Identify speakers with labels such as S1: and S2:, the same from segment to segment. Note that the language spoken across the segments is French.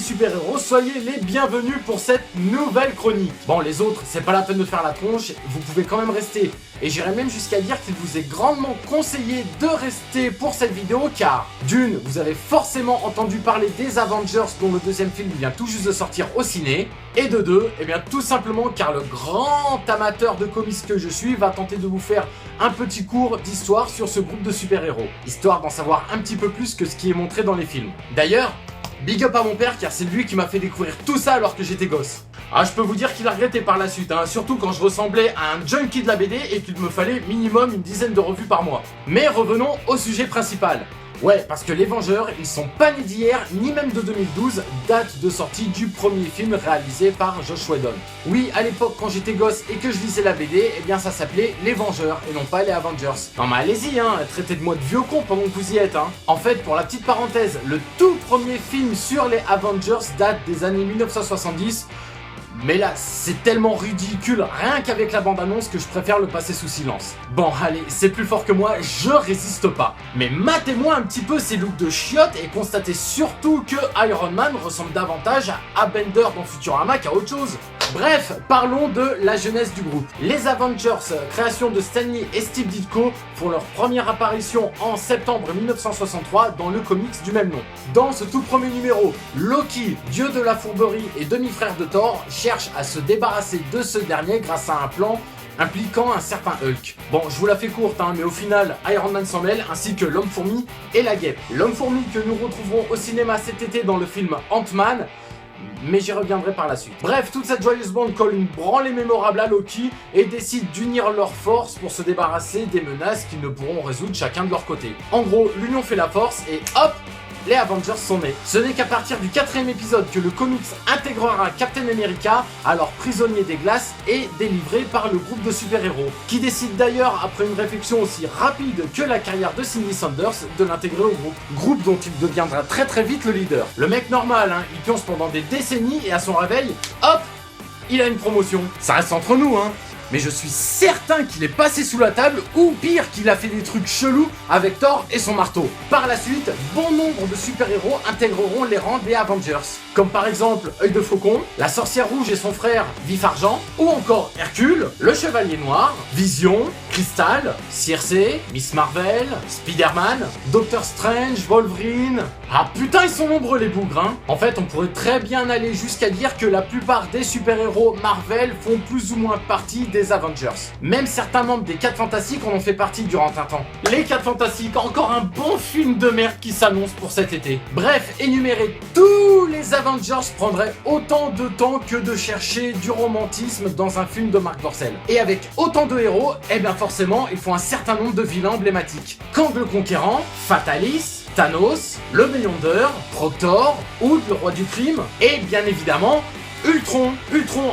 S1: super-héros, soyez les bienvenus pour cette nouvelle chronique. Bon, les autres, c'est pas la peine de faire la tronche, vous pouvez quand même rester. Et j'irais même jusqu'à dire qu'il vous est grandement conseillé de rester pour cette vidéo car, d'une, vous avez forcément entendu parler des Avengers dont le deuxième film vient tout juste de sortir au ciné. Et de deux, eh bien tout simplement car le grand amateur de comics que je suis va tenter de vous faire un petit cours d'histoire sur ce groupe de super-héros, histoire d'en savoir un petit peu plus que ce qui est montré dans les films. D'ailleurs, big up à mon père car c'est lui qui m'a fait découvrir tout ça alors que j'étais gosse. Ah, je peux vous dire qu'il a regretté par la suite, hein, surtout quand je ressemblais à un junkie de la BD et qu'il me fallait minimum une dizaine de revues par mois. Mais revenons au sujet principal. Ouais, parce que les Vengeurs, ils sont pas nés d'hier, ni même de 2012, date de sortie du premier film réalisé par Joss Whedon. Oui, à l'époque, quand j'étais gosse et que je lisais la BD, eh bien ça s'appelait Les Vengeurs et non pas les Avengers. Non mais allez-y, hein, traitez de moi de vieux con pendant que vous y êtes, hein. En fait, pour la petite parenthèse, le tout premier film sur les Avengers date des années 1970. Mais là, c'est tellement ridicule, rien qu'avec la bande-annonce, que je préfère le passer sous silence. Bon, allez, c'est plus fort que moi, je résiste pas. Mais matez-moi un petit peu ces looks de chiottes et constatez surtout que Iron Man ressemble davantage à Bender dans Futurama qu'à autre chose. Bref, parlons de la jeunesse du groupe. Les Avengers, création de Stan Lee et Steve Ditko, font leur première apparition en septembre 1963 dans le comics du même nom. Dans ce tout premier numéro, Loki, dieu de la fourberie et demi-frère de Thor, cherche à se débarrasser de ce dernier grâce à un plan impliquant un certain Hulk. Bon, je vous la fais courte, hein, mais au final, Iron Man s'en mêle, ainsi que l'Homme-Fourmi et la Guêpe. L'Homme-Fourmi que nous retrouverons au cinéma cet été dans le film Ant-Man, mais j'y reviendrai par la suite. Bref, toute cette joyeuse bande colle une branlée mémorable à Loki et décide d'unir leurs forces pour se débarrasser des menaces qu'ils ne pourront résoudre chacun de leur côté. En gros, l'union fait la force et hop, les Avengers sont nés. Ce n'est qu'à partir du 4e épisode que le comics intégrera Captain America, alors prisonnier des glaces et délivré par le groupe de super-héros, qui décide d'ailleurs, après une réflexion aussi rapide que la carrière de Cindy Sanders, de l'intégrer au groupe. Groupe dont il deviendra très vite le leader. Le mec normal, hein, il pionce pendant des décennies et à son réveil, hop, il a une promotion. Ça reste entre nous, hein. Mais je suis certain qu'il est passé sous la table, ou pire, qu'il a fait des trucs chelous avec Thor et son marteau. Par la suite, bon nombre de super-héros intégreront les rangs des Avengers, comme par exemple Œil de Faucon, la Sorcière Rouge et son frère Vif Argent, ou encore Hercule, le Chevalier Noir, Vision, Crystal, Circe, Miss Marvel, Spider-Man, Doctor Strange, Wolverine... Ah putain, ils sont nombreux les bougres, hein. En fait, on pourrait très bien aller jusqu'à dire que la plupart des super-héros Marvel font plus ou moins partie des Avengers. Même certains membres des 4 Fantastiques en ont fait partie durant un temps. Les 4 Fantastiques, encore un bon film de merde qui s'annonce pour cet été. Bref, énumérer tous les Avengers prendrait autant de temps que de chercher du romantisme dans un film de Marc Dorcel. Et avec autant de héros, eh bien forcément, il faut un certain nombre de vilains emblématiques. Kang le Conquérant, Fatalis, Thanos, le Beyonder, Proctor, Hood, le roi du crime, et bien évidemment, Ultron,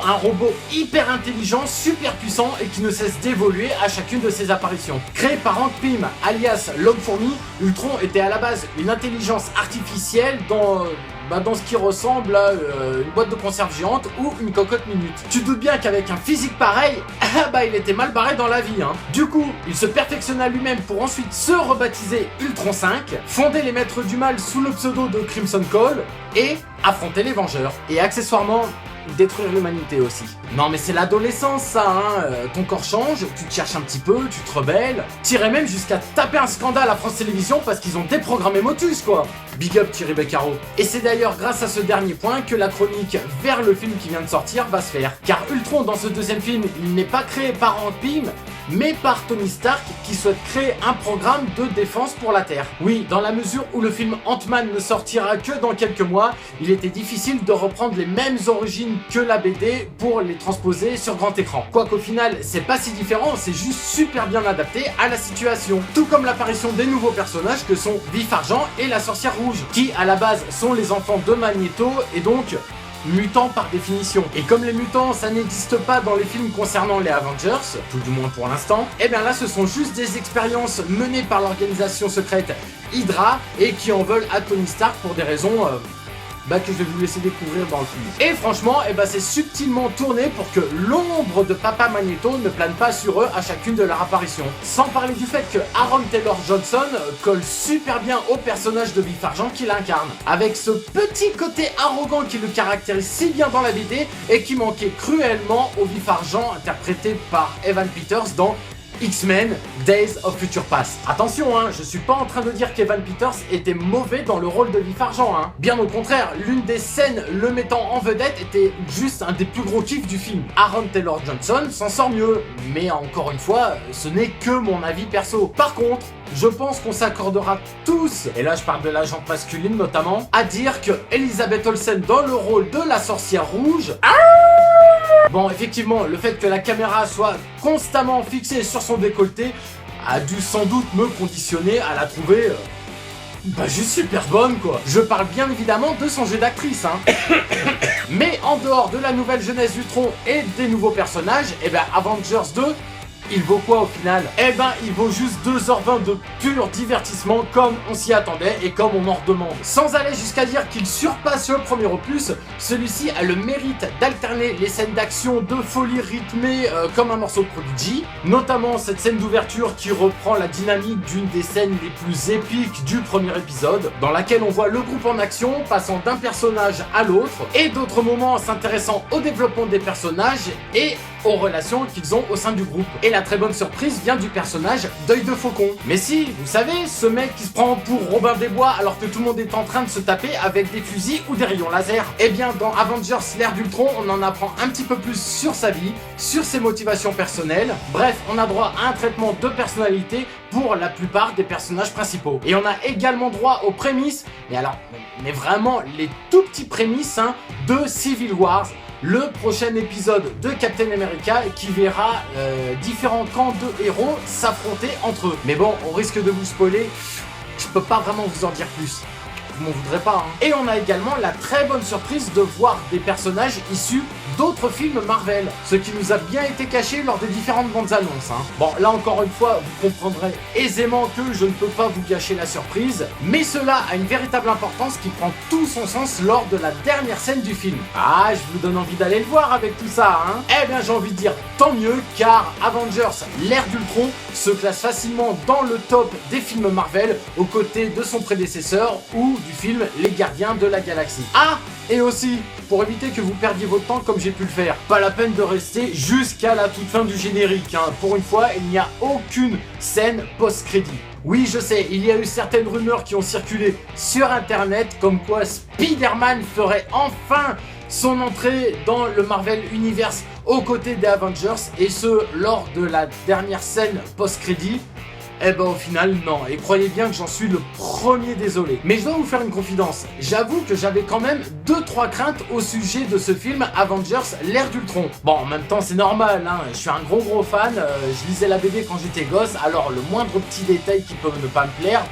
S1: un robot hyper intelligent, super puissant et qui ne cesse d'évoluer à chacune de ses apparitions. Créé par Hank Pym, alias l'Homme-Fourmi, Ultron était à la base une intelligence artificielle dans ce qui ressemble à une boîte de conserve géante ou une cocotte minute. Tu te doutes bien qu'avec un physique pareil, il était mal barré dans la vie, hein. Du coup, il se perfectionna lui-même pour ensuite se rebaptiser Ultron 5, fonder les Maîtres du Mal sous le pseudo de Crimson Call et affronter les Vengeurs. Et accessoirement, détruire l'humanité aussi. Non mais c'est l'adolescence ça, hein. Ton corps change, tu te cherches un petit peu, tu te rebelles. T'irais même jusqu'à taper un scandale à France Télévisions parce qu'ils ont déprogrammé Motus quoi. Big up Thierry Beccaro. Et c'est d'ailleurs grâce à ce dernier point que la chronique vers le film qui vient de sortir va se faire. Car Ultron dans ce deuxième film, il n'est pas créé par Hank Pym, mais par Tony Stark qui souhaite créer un programme de défense pour la Terre. Oui, dans la mesure où le film Ant-Man ne sortira que dans quelques mois, il était difficile de reprendre les mêmes origines que la BD pour les transposer sur grand écran. Quoiqu'au final, c'est pas si différent, c'est juste super bien adapté à la situation. Tout comme l'apparition des nouveaux personnages que sont Vif Argent et la Sorcière Rouge, qui à la base sont les enfants de Magneto et donc mutants par définition. Et comme les mutants ça n'existe pas dans les films concernant les Avengers, tout du moins pour l'instant, et bien là ce sont juste des expériences menées par l'organisation secrète Hydra et qui en veulent à Tony Stark pour des raisons que je vais vous laisser découvrir dans le film. Et franchement, c'est subtilement tourné pour que l'ombre de Papa Magneto ne plane pas sur eux à chacune de leurs apparitions. Sans parler du fait que Aaron Taylor Johnson colle super bien au personnage de Vif Argent qu'il incarne, avec ce petit côté arrogant qui le caractérise si bien dans la BD et qui manquait cruellement au Vif Argent interprété par Evan Peters dans X-Men Days of Future Past. Attention, je suis pas en train de dire qu'Evan Peters était mauvais dans le rôle de Vif Argent, Bien au contraire, l'une des scènes le mettant en vedette était juste un des plus gros kiffs du film. Aaron Taylor Johnson s'en sort mieux, mais encore une fois, ce n'est que mon avis perso. Par contre, je pense qu'on s'accordera tous, et là je parle de la jante masculine notamment, à dire que Elizabeth Olsen dans le rôle de la sorcière rouge... Bon, effectivement, le fait que la caméra soit constamment fixée sur son décolleté a dû sans doute me conditionner à la trouver juste super bonne, quoi. Je parle bien évidemment de son jeu d'actrice, Mais en dehors de la nouvelle jeunesse d'Ultron et des nouveaux personnages, Avengers 2... il vaut quoi au final? Il vaut juste 2h20 de pur divertissement comme on s'y attendait et comme on en redemande. Sans aller jusqu'à dire qu'il surpasse le premier opus, celui-ci a le mérite d'alterner les scènes d'action de folie rythmée comme un morceau de Prodigy, notamment cette scène d'ouverture qui reprend la dynamique d'une des scènes les plus épiques du premier épisode, dans laquelle on voit le groupe en action passant d'un personnage à l'autre, et d'autres moments s'intéressant au développement des personnages et aux relations qu'ils ont au sein du groupe. Et la très bonne surprise vient du personnage d'Œil de Faucon. Mais si, vous savez, ce mec qui se prend pour Robin des Bois alors que tout le monde est en train de se taper avec des fusils ou des rayons laser. Dans Avengers l'ère d'Ultron, on en apprend un petit peu plus sur sa vie, sur ses motivations personnelles. Bref, on a droit à un traitement de personnalité pour la plupart des personnages principaux. Et on a également droit aux prémices, mais vraiment les tout petits prémices de Civil Wars, le prochain épisode de Captain America qui verra différents camps de héros s'affronter entre eux. Mais bon, on risque de vous spoiler, je peux pas vraiment vous en dire plus. Vous m'en voudrez pas, Et on a également la très bonne surprise de voir des personnages issus d'autres films Marvel, ce qui nous a bien été caché lors des différentes bandes annonces. Bon, là encore une fois, vous comprendrez aisément que je ne peux pas vous gâcher la surprise, mais cela a une véritable importance qui prend tout son sens lors de la dernière scène du film. Ah, je vous donne envie d'aller le voir avec tout ça, j'ai envie de dire tant mieux, car Avengers l'ère d'Ultron se classe facilement dans le top des films Marvel, aux côtés de son prédécesseur ou du film Les Gardiens de la Galaxie. Ah, et aussi, pour éviter que vous perdiez votre temps comme j'ai pu le faire, pas la peine de rester jusqu'à la toute fin du générique. Pour une fois, il n'y a aucune scène post-crédit. Oui, je sais, il y a eu certaines rumeurs qui ont circulé sur internet comme quoi Spider-Man ferait enfin son entrée dans le Marvel Universe aux côtés des Avengers, et ce lors de la dernière scène post-crédit. Au final non, et croyez bien que j'en suis le premier désolé. Mais je dois vous faire une confidence, j'avoue que j'avais quand même 2-3 craintes au sujet de ce film Avengers l'ère d'Ultron. Bon, en même temps c'est normal, je suis un gros fan, je lisais la BD quand j'étais gosse, alors le moindre petit détail qui peut ne pas me plaire,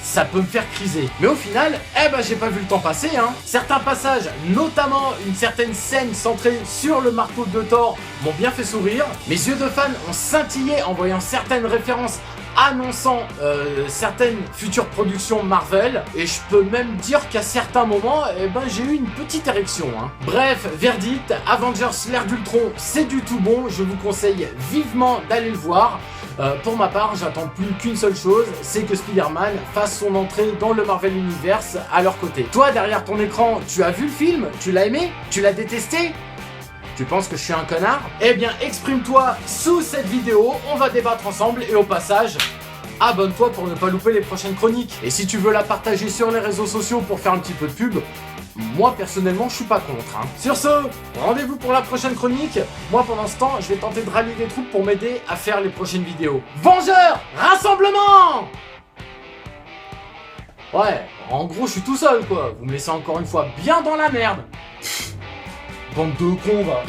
S1: ça peut me faire criser. Mais au final, j'ai pas vu le temps passer, Certains passages, notamment une certaine scène centrée sur le marteau de Thor, m'ont bien fait sourire. Mes yeux de fan ont scintillé en voyant certaines références annonçant certaines futures productions Marvel, et je peux même dire qu'à certains moments, j'ai eu une petite érection. Bref, verdict, Avengers l'ère d'Ultron, c'est du tout bon, je vous conseille vivement d'aller le voir. Pour ma part, j'attends plus qu'une seule chose, c'est que Spider-Man fasse son entrée dans le Marvel Universe à leur côté. Toi, derrière ton écran, tu as vu le film? Tu l'as aimé? Tu l'as détesté? Tu penses que je suis un connard? Exprime-toi sous cette vidéo, on va débattre ensemble, et au passage, abonne-toi pour ne pas louper les prochaines chroniques. Et si tu veux la partager sur les réseaux sociaux pour faire un petit peu de pub, moi personnellement je suis pas contre. Sur ce, rendez-vous pour la prochaine chronique. Moi pendant ce temps, je vais tenter de rallier des troupes pour m'aider à faire les prochaines vidéos. Vengeurs, rassemblement! Ouais, en gros je suis tout seul quoi. Vous me laissez encore une fois bien dans la merde. Bande de cons va.